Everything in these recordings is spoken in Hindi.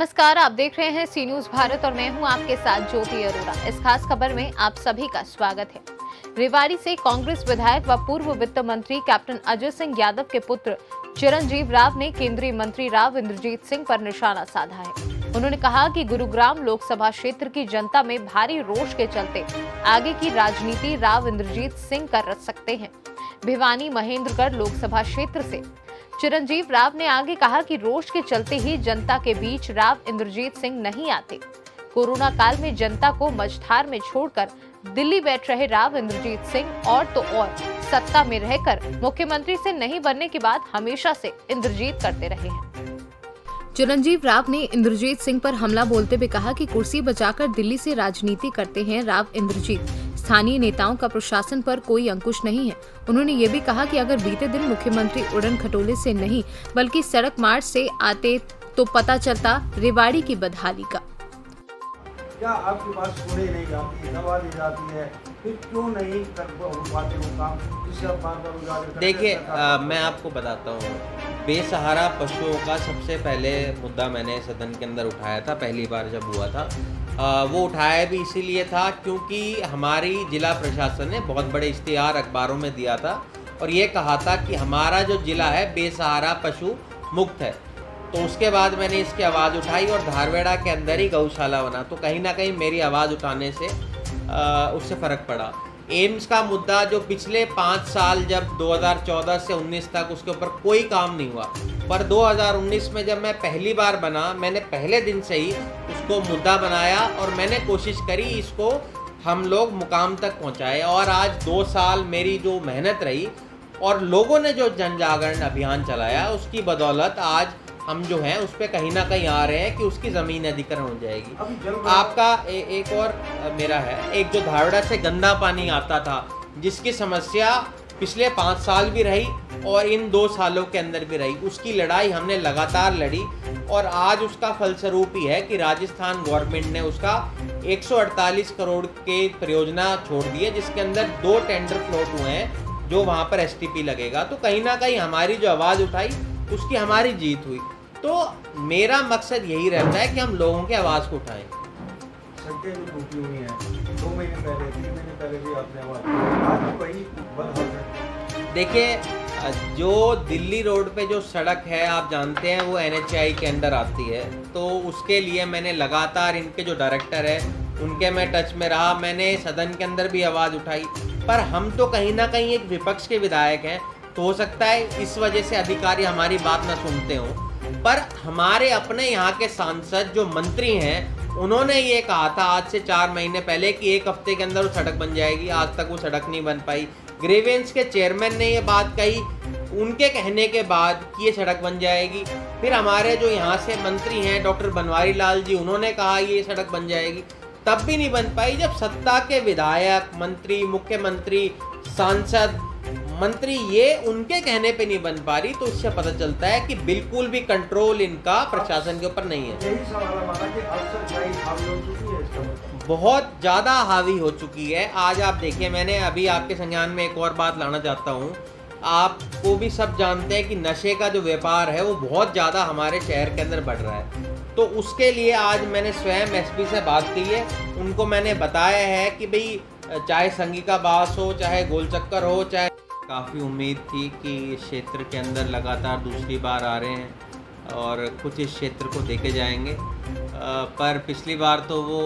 नमस्कार, आप देख रहे हैं सी न्यूज भारत और मैं हूं आपके साथ ज्योति अरोड़ा। इस खास खबर में आप सभी का स्वागत है। रेवाड़ी से कांग्रेस विधायक व पूर्व वित्त मंत्री कैप्टन अजय सिंह यादव के पुत्र चिरंजीव राव ने केंद्रीय मंत्री राव इंद्रजीत सिंह पर निशाना साधा है। उन्होंने कहा कि गुरुग्राम लोकसभा क्षेत्र की जनता में भारी रोष के चलते आगे की राजनीति राव इंद्रजीत सिंह कर सकते हैं। भिवानी महेंद्रगढ़ लोकसभा क्षेत्र से चिरंजीव राव ने आगे कहा कि रोष के चलते ही जनता के बीच राव इंद्रजीत सिंह नहीं आते। कोरोना काल में जनता को मझधार में छोड़कर दिल्ली बैठ रहे राव इंद्रजीत सिंह और तो और सत्ता में रहकर मुख्यमंत्री से नहीं बनने की बात हमेशा से इंद्रजीत करते रहे हैं। चिरंजीव राव ने इंद्रजीत सिंह पर हमला बोलते हुए कहा कि कुर्सी बचाकर दिल्ली से राजनीति करते हैं राव इंद्रजीत। स्थानीय नेताओं का प्रशासन पर कोई अंकुश नहीं है। उन्होंने ये भी कहा कि अगर बीते दिन मुख्यमंत्री उड़न खटोले से नहीं बल्कि सड़क मार्च से आते तो पता चलता रेवाड़ी की बदहाली का। क्या आपकी बात सुनी नहीं जाती, दबा दी जाती है, फिर क्यों नहीं कर पाते वो काम जिससे आप बार-बार उजागर? देखिए, मैं आपको बताता हूँ, बेसहारा पशुओं का सबसे पहले मुद्दा मैंने सदन के अंदर उठाया था। पहली बार जब हुआ था वो उठाया भी इसीलिए था क्योंकि हमारी जिला प्रशासन ने बहुत बड़े इश्तिहार अखबारों में दिया था और ये कहा था कि हमारा जो जिला है बेसहारा पशु मुक्त है। तो उसके बाद मैंने इसकी आवाज़ उठाई और धारवेड़ा के अंदर ही गौशाला बना। तो कहीं ना कहीं मेरी आवाज़ उठाने से उससे फ़र्क पड़ा। एम्स का मुद्दा जो पिछले 5 साल जब 2014 से 19 तक उसके ऊपर कोई काम नहीं हुआ, पर 2019 में जब मैं पहली बार बना, मैंने पहले दिन से ही उसको मुद्दा बनाया और मैंने कोशिश करी इसको हम लोग मुकाम तक पहुंचाए। और आज 2 साल मेरी जो मेहनत रही और लोगों ने जो जन जागरण अभियान चलाया उसकी बदौलत आज हम जो हैं उस पर कहीं ना कहीं आ रहे हैं कि उसकी ज़मीन अधिग्रहण हो जाएगी। आपका एक और मेरा है, एक जो धारवेड़ा से गंदा पानी आता था जिसकी समस्या पिछले 5 साल भी रही और इन 2 सालों के अंदर भी रही, उसकी लड़ाई हमने लगातार लड़ी और आज उसका फलस्वरूप ही है कि राजस्थान गवर्नमेंट ने उसका 148 करोड़ के परियोजना छोड़ दी है जिसके अंदर 2 टेंडर फ्लोट हुए हैं जो वहाँ पर STP लगेगा। तो कहीं ना कहीं हमारी जो आवाज़ उठाई उसकी हमारी जीत हुई। तो मेरा मकसद यही रहता है कि हम लोगों की आवाज़ को उठाएं। सड़कें जो टूटी हुई हैं 2 महीने पहले 3 महीने पहले भी आपने आवाज़, आज भी वही बंद हो गए। देखिए, जो दिल्ली रोड पे जो सड़क है आप जानते हैं वो NHAI के अंदर आती है। तो उसके लिए मैंने लगातार इनके जो डायरेक्टर है उनके मैं टच में रहा, मैंने सदन के अंदर भी आवाज़ उठाई। पर हम तो कहीं ना कहीं एक विपक्ष के विधायक हैं, तो हो सकता है इस वजह से अधिकारी हमारी बात ना सुनते हों, पर हमारे अपने यहाँ के सांसद जो मंत्री हैं उन्होंने ये कहा था आज से 4 महीने पहले कि 1 हफ्ते के अंदर वो सड़क बन जाएगी। आज तक वो सड़क नहीं बन पाई। ग्रीवेंस के चेयरमैन ने ये बात कही, उनके कहने के बाद कि ये सड़क बन जाएगी। फिर हमारे जो यहाँ से मंत्री हैं डॉक्टर बनवारी लाल जी, उन्होंने कहा ये सड़क बन जाएगी, तब भी नहीं बन पाई। जब सत्ता के विधायक, मंत्री, मुख्यमंत्री, सांसद, मंत्री ये उनके कहने पे नहीं बन पा रही, तो इससे पता चलता है कि बिल्कुल भी कंट्रोल इनका प्रशासन के ऊपर नहीं है। यही सवाल हमारा कि अफसरशाही हावी हो चुकी है इसका मतलब। बहुत ज़्यादा हावी हो चुकी है। आज आप देखिए, मैंने अभी आपके संज्ञान में एक और बात लाना चाहता हूँ। आपको भी सब जानते हैं कि नशे का जो व्यापार है वो बहुत ज़्यादा हमारे शहर के अंदर बढ़ रहा है। तो उसके लिए आज मैंने स्वयं SP से बात की है। उनको मैंने बताया है कि भाई चाहे संगी का बास हो, चाहे गोलचक्कर हो, चाहे काफ़ी उम्मीद थी कि इस क्षेत्र के अंदर लगातार दूसरी बार आ रहे हैं और कुछ इस क्षेत्र को देके जाएंगे। पर पिछली बार तो वो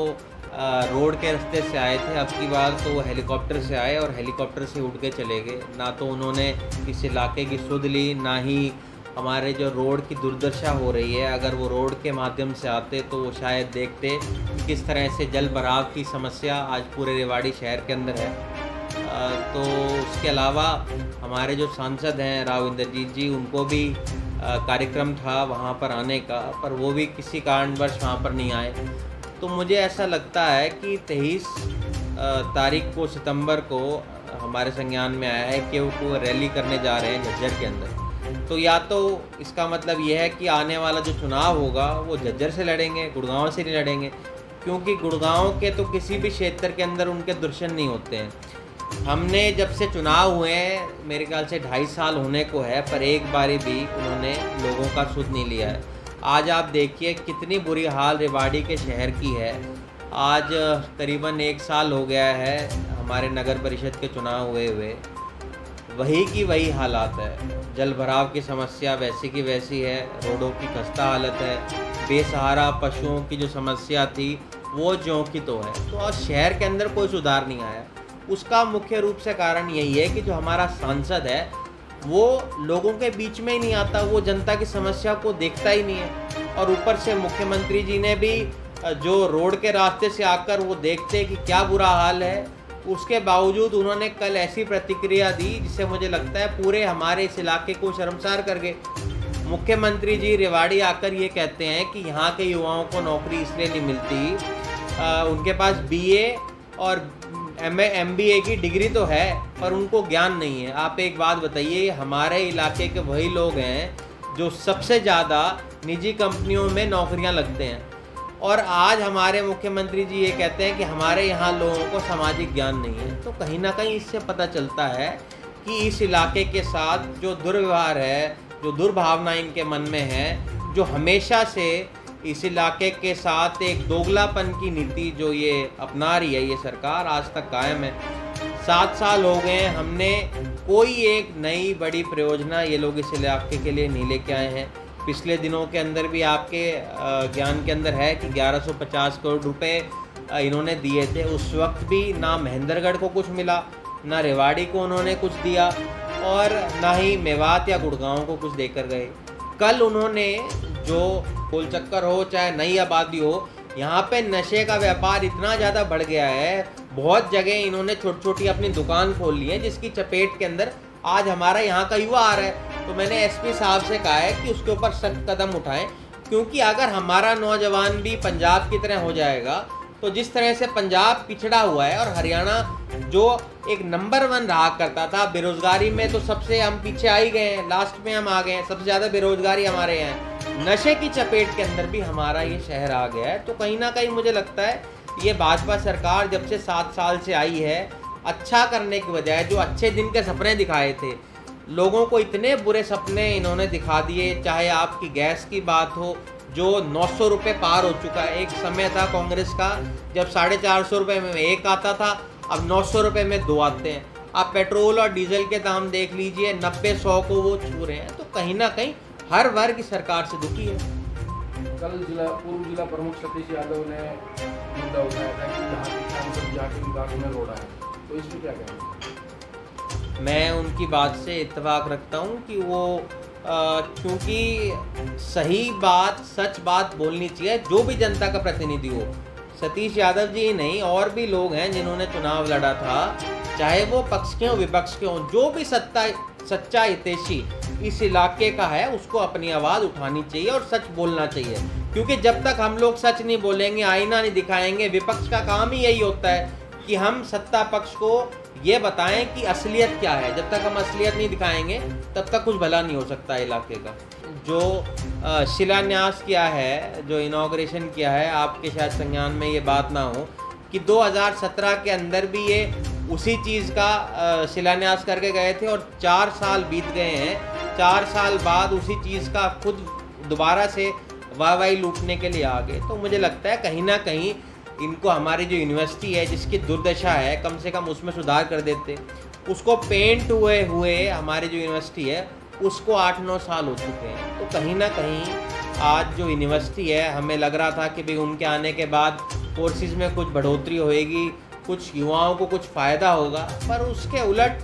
रोड के रास्ते से आए थे, अब की बार तो वो हेलीकॉप्टर से आए और हेलीकॉप्टर से उड़ के चले गए। ना तो उन्होंने इस इलाके की सुध ली, ना ही हमारे जो रोड की दुर्दशा हो रही है। अगर वो रोड के माध्यम से आते तो वो शायद देखते कि किस तरह से जल भराव की समस्या आज पूरे रेवाड़ी शहर के अंदर है। तो उसके अलावा हमारे जो सांसद हैं राव इंद्रजीत जी, उनको भी कार्यक्रम था वहाँ पर आने का, पर वो भी किसी कारणवश वहाँ पर नहीं आए। तो मुझे ऐसा लगता है कि 23 तारीख को सितंबर को हमारे संज्ञान में आया है कि वो रैली करने जा रहे हैं झज्जर के अंदर। तो या तो इसका मतलब ये है कि आने वाला जो चुनाव होगा वो झज्जर से लड़ेंगे, गुड़गांव से नहीं लड़ेंगे, क्योंकि गुड़गांव के तो किसी भी क्षेत्र के अंदर उनके दर्शन नहीं होते हैं। हमने जब से चुनाव हुए हैं मेरे ख्याल से 2.5 साल होने को है, पर एक बारी भी उन्होंने लोगों का सुध नहीं लिया है। आज आप देखिए कितनी बुरी हाल रेवाड़ी के शहर की है। आज करीबन 1 साल हो गया है हमारे नगर परिषद के चुनाव हुए वही की वही हालात है। जल भराव की समस्या वैसी की वैसी है, रोडों की खस्ता हालत है, बेसहारा पशुओं की जो समस्या थी वो ज्यों की तो है। तो आज शहर के अंदर कोई सुधार नहीं आया। उसका मुख्य रूप से कारण यही है कि जो हमारा सांसद है वो लोगों के बीच में ही नहीं आता, वो जनता की समस्या को देखता ही नहीं है। और ऊपर से मुख्यमंत्री जी ने भी जो रोड के रास्ते से आकर वो देखते कि क्या बुरा हाल है, उसके बावजूद उन्होंने कल ऐसी प्रतिक्रिया दी जिससे मुझे लगता है पूरे हमारे इस इलाके को शर्मसार कर गए। मुख्यमंत्री जी रेवाड़ी आकर ये कहते हैं कि यहाँ के युवाओं को नौकरी इसलिए नहीं मिलती, उनके पास बीए और MBA की डिग्री तो है पर उनको ज्ञान नहीं है। आप एक बात बताइए, हमारे इलाके के वही लोग हैं जो सबसे ज़्यादा निजी कंपनियों में नौकरियां लगते हैं, और आज हमारे मुख्यमंत्री जी ये कहते हैं कि हमारे यहाँ लोगों को सामाजिक ज्ञान नहीं है। तो कहीं ना कहीं इससे पता चलता है कि इस इलाके के साथ जो दुर्व्यवहार है, जो दुर्भावना इनके मन में है, जो हमेशा से इस इलाके के साथ एक दोगलापन की नीति जो ये अपना रही है ये सरकार, आज तक कायम है। 7 साल हो गए, हमने कोई एक नई बड़ी परियोजना ये लोग इस इलाके के लिए नहीं लेके आए हैं। पिछले दिनों के अंदर भी आपके ज्ञान के अंदर है कि 1150 करोड़ रुपए इन्होंने दिए थे। उस वक्त भी ना महेंद्रगढ़ को कुछ मिला, ना रेवाड़ी को उन्होंने कुछ दिया, और ना ही मेवात या गुड़गांव को कुछ देकर गए। कल उन्होंने जो गोल चक्कर हो चाहे नई आबादी हो, यहाँ पे नशे का व्यापार इतना ज़्यादा बढ़ गया है, बहुत जगह इन्होंने छोटी छोटी अपनी दुकान खोल ली है जिसकी चपेट के अंदर आज हमारा यहाँ का युवा आ रहा है। तो मैंने SP साहब से कहा है कि उसके ऊपर सख्त कदम उठाएं, क्योंकि अगर हमारा नौजवान भी पंजाब की तरह हो जाएगा तो जिस तरह से पंजाब पिछड़ा हुआ है और हरियाणा जो एक नंबर 1 रहा करता था बेरोजगारी में, तो सबसे हम पीछे आ ही गए हैं, लास्ट में हम आ गए हैं, सबसे ज़्यादा बेरोजगारी हमारे यहाँ। नशे की चपेट के अंदर भी हमारा ये शहर आ गया है। तो कहीं ना कहीं मुझे लगता है ये भाजपा सरकार जब से 7 साल से आई है, अच्छा करने की बजाय जो अच्छे दिन के सपने दिखाए थे, लोगों को इतने बुरे सपने इन्होंने दिखा दिए। चाहे आपकी गैस की बात हो जो 900 रुपये पार हो चुका है। एक समय था कांग्रेस का जब 450 रुपये में एक आता था, अब 900 रुपये में 2 आते हैं। आप पेट्रोल और डीजल के दाम देख लीजिए, 90-100 को वो छू रहे हैं। तो कहीं ना कहीं हर वर्ग की सरकार से दुखी है। कल पूर्व जिला प्रमुख सतीश यादव ने मुद्दा उठाया था कि यहाँ के सांसद जाके विकास में रोड़ा है, तो इस पर क्या कहेंगे? मैं उनकी बात से इत्तेफाक रखता हूँ कि वो क्योंकि सही बात सच बात बोलनी चाहिए जो भी जनता का प्रतिनिधि हो। सतीश यादव जी ही नहीं, और भी लोग हैं जिन्होंने चुनाव लड़ा था, चाहे वो पक्ष के हों विपक्ष के हों, जो भी सच्चा हितैषी इस इलाके का है उसको अपनी आवाज़ उठानी चाहिए और सच बोलना चाहिए। क्योंकि जब तक हम लोग सच नहीं बोलेंगे, आईना नहीं दिखाएंगे, विपक्ष का काम ही यही होता है कि हम सत्ता पक्ष को ये बताएं कि असलियत क्या है। जब तक हम असलियत नहीं दिखाएंगे तब तक कुछ भला नहीं हो सकता इलाके का। जो शिलान्यास किया है, जो इनॉग्रेशन किया है, आपके शायद संज्ञान में ये बात ना हो कि 2017 के अंदर भी ये उसी चीज़ का शिलान्यास करके गए थे और 4 साल बीत गए हैं। 4 साल बाद उसी चीज़ का खुद दोबारा से वाहवाही लूटने के लिए आ गए। तो मुझे लगता है कहीं ना कहीं इनको हमारी जो यूनिवर्सिटी है जिसकी दुर्दशा है, कम से कम उसमें सुधार कर देते। उसको पेंट हुए हमारी जो यूनिवर्सिटी है उसको 8-9 साल हो चुके हैं। तो कहीं ना कहीं आज जो यूनिवर्सिटी है, हमें लग रहा था कि भाई उनके आने के बाद कोर्सेज़ में कुछ बढ़ोतरी होएगी, कुछ युवाओं को कुछ फ़ायदा होगा, पर उसके उलट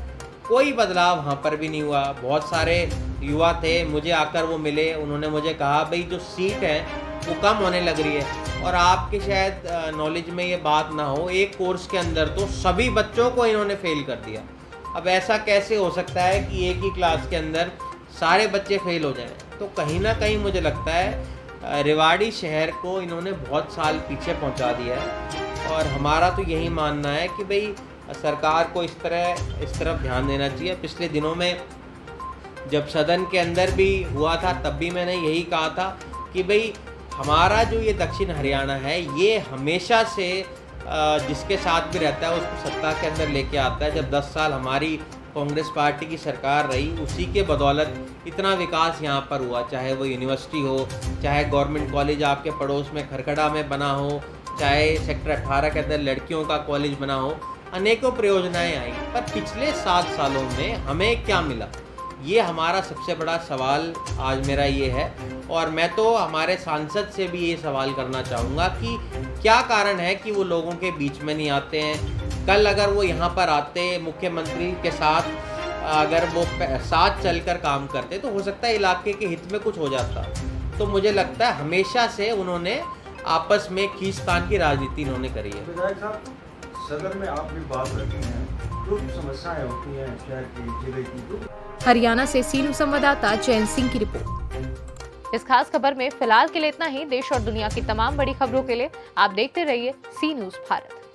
कोई बदलाव वहाँ पर भी नहीं हुआ। बहुत सारे युवा थे, मुझे आकर वो मिले, उन्होंने मुझे कहा भाई जो सीट है वो कम होने लग रही है। और आपके शायद नॉलेज में ये बात ना हो, एक कोर्स के अंदर तो सभी बच्चों को इन्होंने फेल कर दिया। अब ऐसा कैसे हो सकता है कि एक ही क्लास के अंदर सारे बच्चे फेल हो जाएं? तो कहीं ना कहीं मुझे लगता है रेवाड़ी शहर को इन्होंने बहुत साल पीछे पहुंचा दिया है। और हमारा तो यही मानना है कि भाई सरकार को इस तरफ ध्यान देना चाहिए। पिछले दिनों में जब सदन के अंदर भी हुआ था तब भी मैंने यही कहा था कि भाई हमारा जो ये दक्षिण हरियाणा है ये हमेशा से जिसके साथ भी रहता है उसको सत्ता के अंदर लेके आता है। जब 10 साल हमारी कांग्रेस पार्टी की सरकार रही, उसी के बदौलत इतना विकास यहाँ पर हुआ, चाहे वो यूनिवर्सिटी हो, चाहे गवर्नमेंट कॉलेज आपके पड़ोस में खरखड़ा में बना हो, चाहे सेक्टर 18 के अंदर लड़कियों का कॉलेज बना हो, अनेकों परियोजनाएं आई। पर पिछले 7 सालों में हमें क्या मिला, ये हमारा सबसे बड़ा सवाल आज मेरा ये है। और मैं तो हमारे सांसद से भी ये सवाल करना चाहूँगा कि क्या कारण है कि वो लोगों के बीच में नहीं आते हैं। कल अगर वो यहाँ पर आते मुख्यमंत्री के साथ, अगर वो साथ चलकर काम करते तो हो सकता है इलाके के हित में कुछ हो जाता। तो मुझे लगता है हमेशा से उन्होंने आपस में खींचतान की राजनीति इन्होंने करी है। विधायक साहब, सदन में आप भी बात रखी हैं, जो समस्याएं होती हैं शहर की, जिले की, हरियाणा से सीनू संवाददाता जैन सिंह की रिपोर्ट। इस खास खबर में फिलहाल के लिए इतना ही। देश और दुनिया की तमाम बड़ी खबरों के लिए आप देखते रहिए सी न्यूज़ भारत।